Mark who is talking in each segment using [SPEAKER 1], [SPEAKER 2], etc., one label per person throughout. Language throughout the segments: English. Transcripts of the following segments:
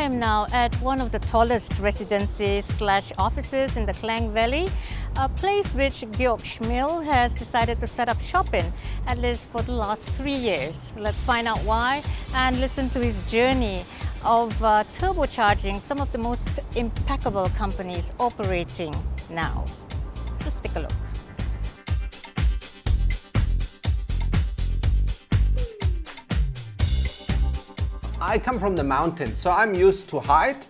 [SPEAKER 1] I am now at one of the tallest residences/offices in the Klang Valley, a place which Chmiel has decided to set up shop in, at least for the last 3 years. Let's find out why and listen to his journey of turbocharging some of the most impeccable companies operating now. Let's take a look.
[SPEAKER 2] I come from the mountains, so I'm used to height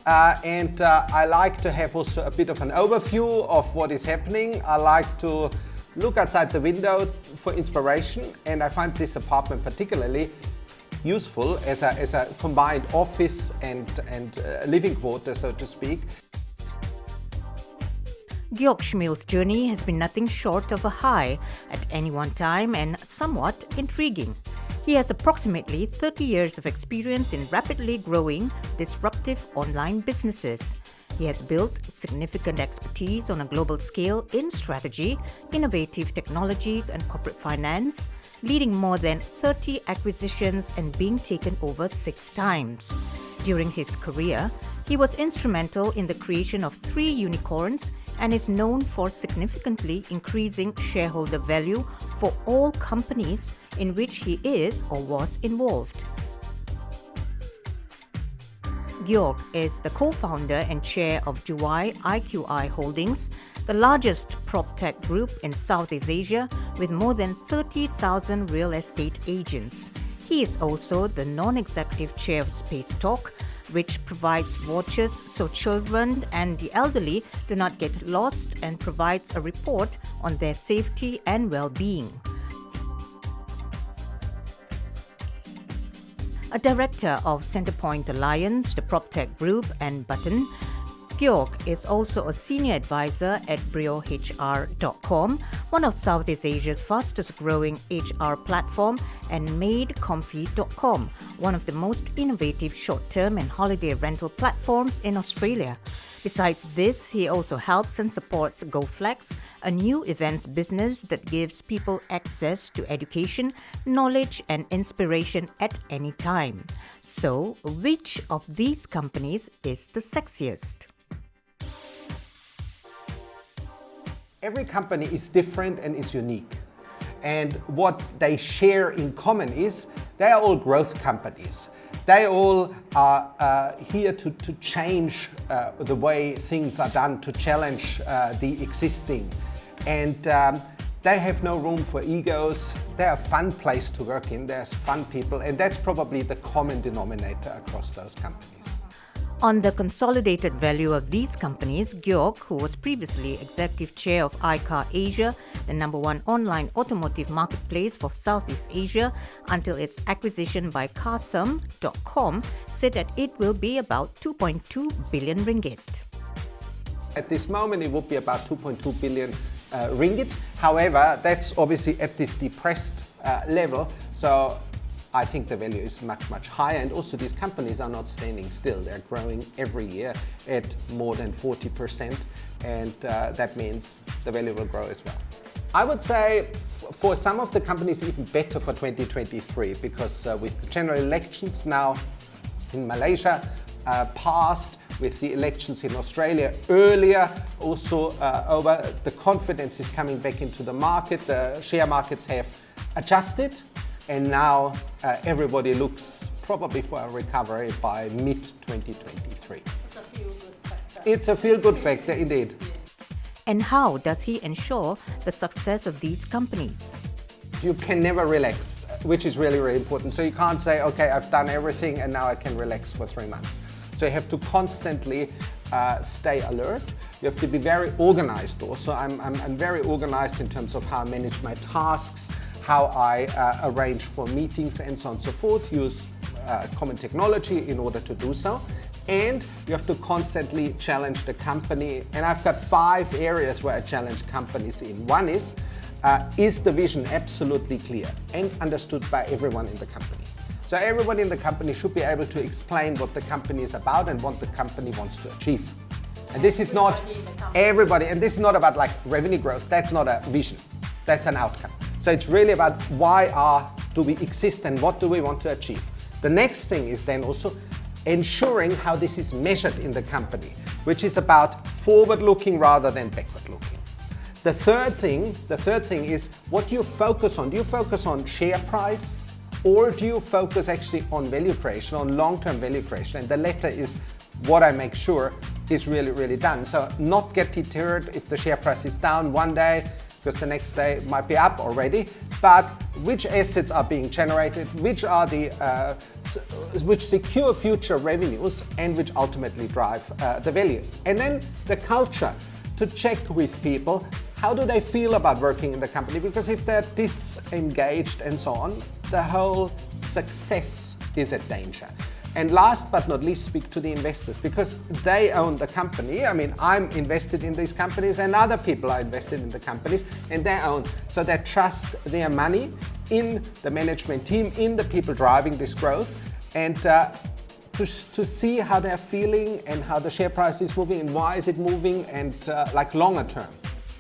[SPEAKER 2] and I like to have also a bit of an overview of what is happening. I like to look outside the window for inspiration, and I find this apartment particularly useful as a combined office and living quarter, so to speak.
[SPEAKER 1] Chmiel's journey has been nothing short of a high at any one time and somewhat intriguing. He has approximately 30 years of experience in rapidly growing, disruptive online businesses. He has built significant expertise on a global scale in strategy, innovative technologies, and corporate finance, leading more than 30 acquisitions and being taken over 6 times. During his career, he was instrumental in the creation of 3 unicorns and is known for significantly increasing shareholder value for all companies in which he is or was involved. Georg is the co-founder and chair of Juwai IQI Holdings, the largest prop-tech group in Southeast Asia with more than 30,000 real estate agents. He is also the non-executive chair of Space Talk, which provides watches so children and the elderly do not get lost and provides a report on their safety and well-being. A director of Centrepoint Alliance, the PropTech Group, and Button, Georg is also a senior advisor at BrioHR.com, one of Southeast Asia's fastest growing HR platform, and MadeComfy.com, one of the most innovative short-term and holiday rental platforms in Australia. Besides this, he also helps and supports GoFlex, a new events business that gives people access to education, knowledge, and inspiration at any time. So, which of these companies is the sexiest?
[SPEAKER 2] Every company is different and is unique. And what they share in common is they are all growth companies. They all are here to change the way things are done, to challenge the existing. And they have no room for egos. They're a fun place to work in. There's fun people, and that's probably the common denominator across those companies.
[SPEAKER 1] On the consolidated value of these companies, Georg, who was previously executive chair of iCar Asia, the #1 online automotive marketplace for Southeast Asia, until its acquisition by Carsome.com, said that it will be about 2.2 billion ringgit.
[SPEAKER 2] At this moment, it would be about 2.2 billion ringgit. However, that's obviously at this depressed level. So I think the value is much, much higher, and also these companies are not standing still. They're growing every year at more than 40%, and that means the value will grow as well. I would say for some of the companies even better for 2023, because with the general elections now in Malaysia passed, with the elections in Australia earlier, also the confidence is coming back into the market. The share markets have adjusted. And now everybody looks probably for a recovery by mid-2023. It's a feel-good factor, indeed.
[SPEAKER 1] And how does he ensure the success of these companies?
[SPEAKER 2] You can never relax, which is really, really important. So you can't say, okay, I've done everything and now I can relax for 3 months. So you have to constantly stay alert. You have to be very organized also. I'm very organized in terms of how I manage my tasks, how I arrange for meetings and so on and so forth, use common technology in order to do so. And you have to constantly challenge the company. And I've got 5 areas where I challenge companies in. One is the vision absolutely clear and understood by everyone in the company? So everybody in the company should be able to explain what the company is about and what the company wants to achieve. And this is not everybody, and this is not about like revenue growth. That's not a vision, that's an outcome. So it's really about why do we exist and what do we want to achieve. The next thing is then also ensuring how this is measured in the company, which is about forward-looking rather than backward-looking. The third thing is what do you focus on? Do you focus on share price, or do you focus actually on value creation, on long-term value creation? And the latter is what I make sure is really, really done. So not get deterred if the share price is down one day, because the next day it might be up already, but which assets are being generated, which are which secure future revenues and which ultimately drive the value. And then the culture, to check with people, how do they feel about working in the company? Because if they're disengaged and so on, the whole success is at danger. And last but not least, speak to the investors, because they own the company. I mean, I'm invested in these companies and other people are invested in the companies, and they own. So they trust their money in the management team, in the people driving this growth, and to see how they're feeling and how the share price is moving and why is it moving, and like longer term.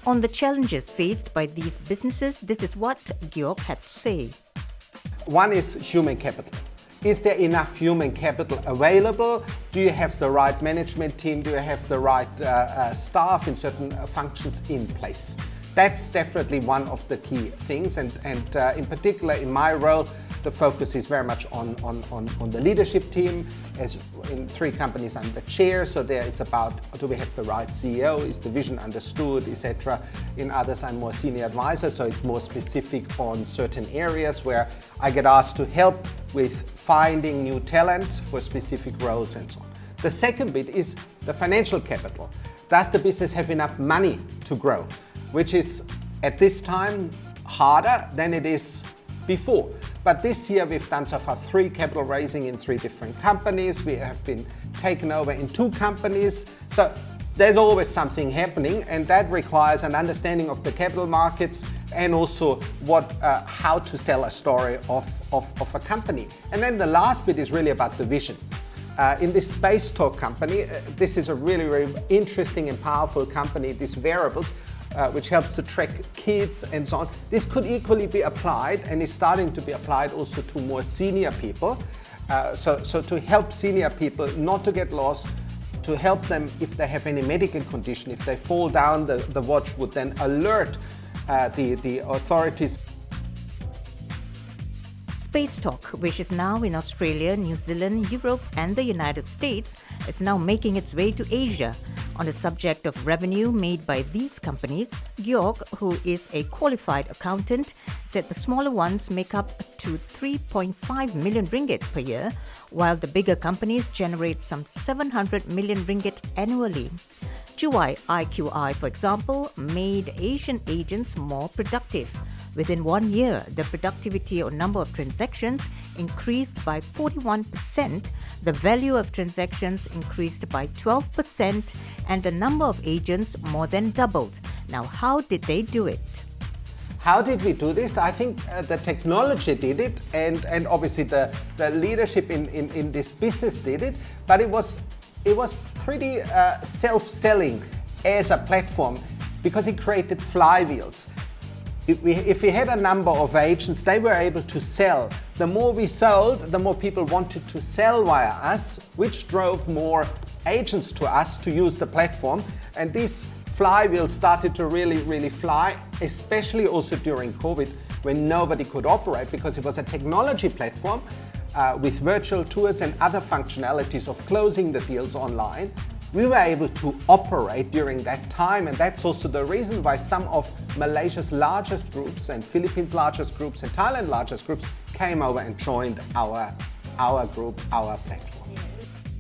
[SPEAKER 1] On the challenges faced by these businesses, this is what Georg had to say.
[SPEAKER 2] One is human capital. Is there enough human capital available? Do you have the right management team? Do you have the right staff in certain functions in place? That's definitely one of the key things, and in particular in my role, the focus is very much on the leadership team. As in 3 companies, I'm the chair, so there it's about, do we have the right CEO? Is the vision understood, etc. In others, I'm more senior advisor, so it's more specific on certain areas where I get asked to help with finding new talent for specific roles and so on. The second bit is the financial capital. Does the business have enough money to grow? Which is, at this time, harder than it is before. But this year we've done so far 3 capital raising in 3 different companies. We have been taken over in 2 companies. So there's always something happening, and that requires an understanding of the capital markets and also how to sell a story of a company. And then the last bit is really about the vision. In this Space Talk company, this is a really, really interesting and powerful company, these wearables, which helps to track kids and so on. This could equally be applied and is starting to be applied also to more senior people. So to help senior people not to get lost, to help them if they have any medical condition, if they fall down, the watch would then alert the authorities.
[SPEAKER 1] Space Talk, which is now in Australia, New Zealand, Europe and the United States, is now making its way to Asia. On the subject of revenue made by these companies, Georg, who is a qualified accountant, said the smaller ones make up to 3.5 million ringgit per year, while the bigger companies generate some 700 million ringgit annually. Juwai IQI, for example, made Asian agents more productive. Within 1 year, the productivity or number of transactions increased by 41%, the value of transactions increased by 12%, and the number of agents more than doubled. Now, how did they do it?
[SPEAKER 2] How did we do this? I think the technology did it, and obviously the leadership in this business did it, but it was pretty self-selling as a platform because it created flywheels. If we had a number of agents, they were able to sell. The more we sold, the more people wanted to sell via us, which drove more agents to us to use the platform. And this flywheel started to really, really fly, especially also during COVID, when nobody could operate because it was a technology platform with virtual tours and other functionalities of closing the deals online. We were able to operate during that time, and that's also the reason why some of Malaysia's largest groups and Philippines' largest groups and Thailand's largest groups came over and joined our group, our platform.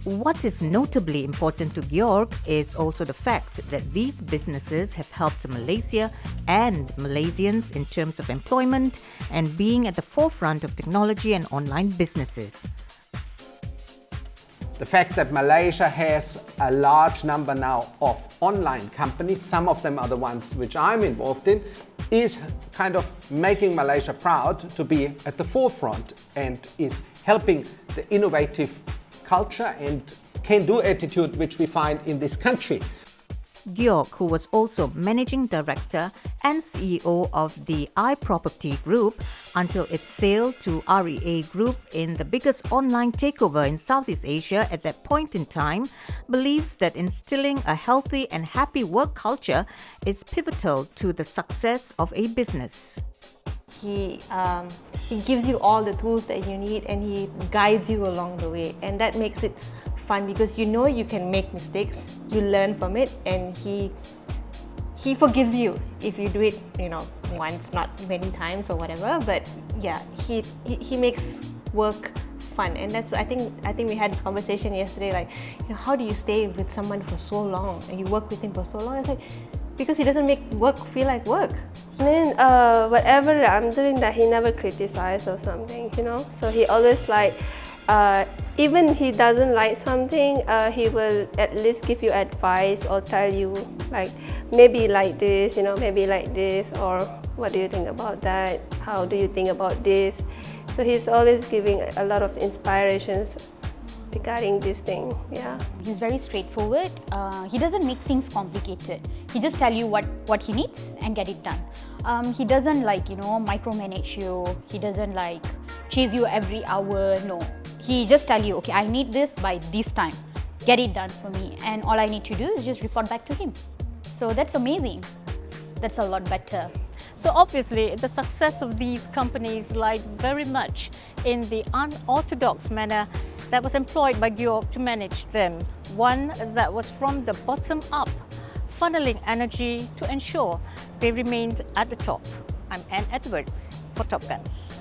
[SPEAKER 1] What is notably important to Georg is also the fact that these businesses have helped Malaysia and Malaysians in terms of employment and being at the forefront of technology and online businesses.
[SPEAKER 2] The fact that Malaysia has a large number now of online companies, some of them are the ones which I'm involved in, is kind of making Malaysia proud to be at the forefront and is helping the innovative culture and can-do attitude which we find in this country.
[SPEAKER 1] Georg, who was also managing director and CEO of the iProperty Group until its sale to REA Group in the biggest online takeover in Southeast Asia at that point in time, believes that instilling a healthy and happy work culture is pivotal to the success of a business.
[SPEAKER 3] He gives you all the tools that you need, and he guides you along the way, and that makes it fun because you know you can make mistakes, you learn from it, and he forgives you if you do it, once, not many times or whatever. But yeah, he makes work fun, and that's I think we had a conversation yesterday, like, how do you stay with someone for so long and you work with him for so long? It's like, because he doesn't make work feel like work.
[SPEAKER 4] I mean, whatever I'm doing, that he never criticizes or something, So he always even he doesn't like something, he will at least give you advice or tell you maybe like this, maybe like this, or what do you think about that? How do you think about this? So he's always giving a lot of inspirations regarding this thing. Yeah.
[SPEAKER 5] He's very straightforward. He doesn't make things complicated. He just tell you what he needs and get it done. He doesn't micromanage you. He doesn't chase you every hour. No. He just tell you, okay, I need this by this time. Get it done for me. And all I need to do is just report back to him. So that's amazing. That's a lot better.
[SPEAKER 1] So obviously, the success of these companies lied very much in the unorthodox manner that was employed by Georg to manage them. One that was from the bottom up, funneling energy to ensure they remained at the top. I'm Anne Edwards for Top Guns.